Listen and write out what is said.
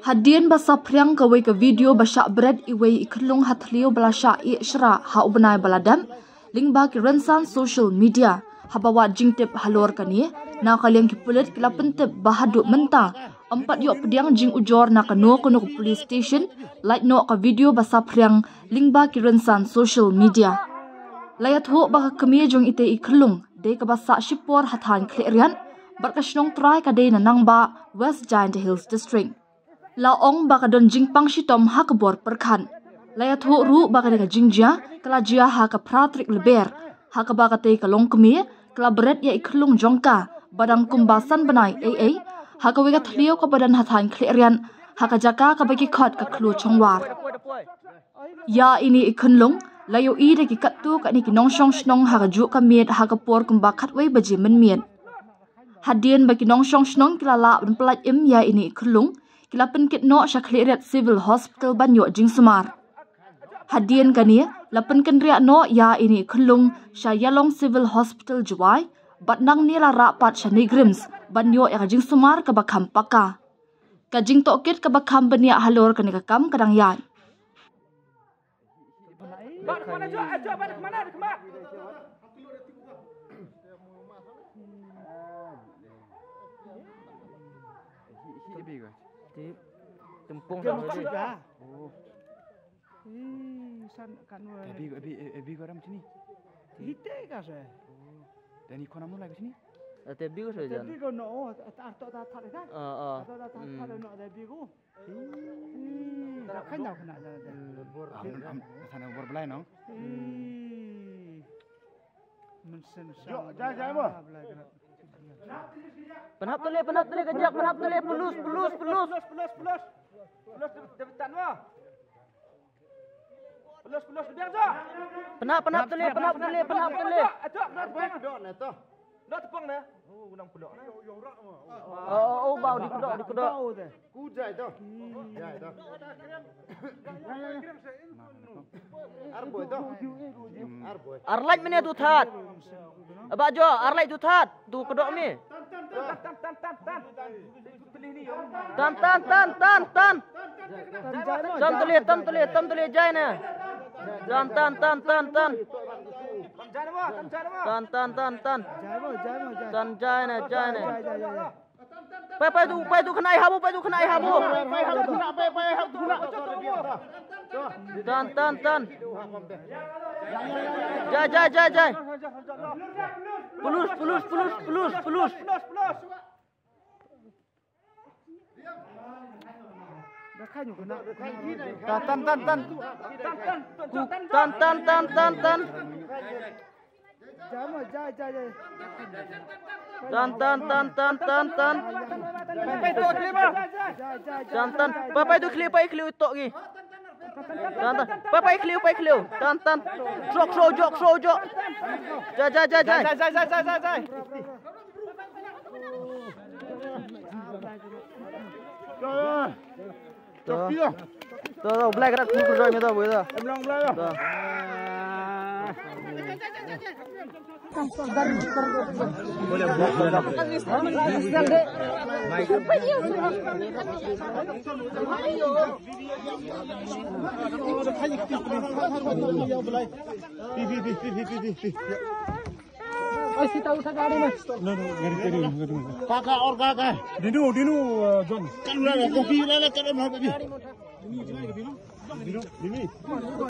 Hadian basa priang kawai ke video basyak berat iwei ikelung hatlio belasya iksra ha ubenai baladam lingba ki rensan social media habawa jingtip halor kani na kaliang ki pulit kila pentip bahaduk menta empat yok pediang jing ujor na kanu kono police station light no ka video basa priang lingba ki rensan social media layat ho baka kemi jong ite ikelung de ka basa shipor hatan klerian barkashnong try ka de na nangba West Giant Hills district laong baka don jingpang shitom hakabor perkhan layat ho ru baka de ka jingjia kala jia ha ka pratrik leber ha ka baka te ka longkemi kala beret ya ikelung jongka badang kumbasan benai AA ha ka wega thlio ka badan hatan klerian ha ka jaka ka baki khot ka khlu chongwar ya ini ikunlung layo i de ki kattu ka ni ki nongshong snong ha ka ju ka miet ha ka por kumba khatwei baji men miet hadian baki nongshong snong kila la ben plat im ya ini ikunlung kila penkit no shakhliret civil hospital banyo jingsumar hadian kani lapen kendria no ya ini ikunlung shayalong civil hospital juwai batnang ni la rapat shani grims banyo ya jingsumar ka bakham paka ka jing tokit ka bakham bania halor kani ka kam kadang ya Mana jua, kemana? Tempung dah. Oh. San kan Ebi kau orang sini. Hite ka se. Dan ikon kamu lagi sini. Tebi ko sa dyan. Tebi ko no, ato ta thar ka. Ato ta thar no tebi ko. Kan daw kana dyan. Sana bor belai no. Mensen sa. Jo, jai mo. Penhap tuli kejap, penhap tuli pelus. Pelus depan mo. Pelus biar jo. Penhap tuli. Ato, dok na to. Dok tepung na. Oh, ulang pelok na. Oh, bau di kedok. Kujai to. Jai to. Arboy to. Arboy. Arlaj mene tu that. Abak jo, arlaj tu that. Tu kedok mi. Tan. Tam tuli jai na. Tan. Tan jai na. Pai tu kena habu. Tan. Jai. Pelus. Tan. Tan. Papai tu kliu tok gi. Tan. Papai kliu. Tan. Jok. Jai. Tuh, black rat kurang itu boleh dah. Belum belai dah. Kakak. Dinu, John. Kan kopi lele kan mau kopi. Dinu.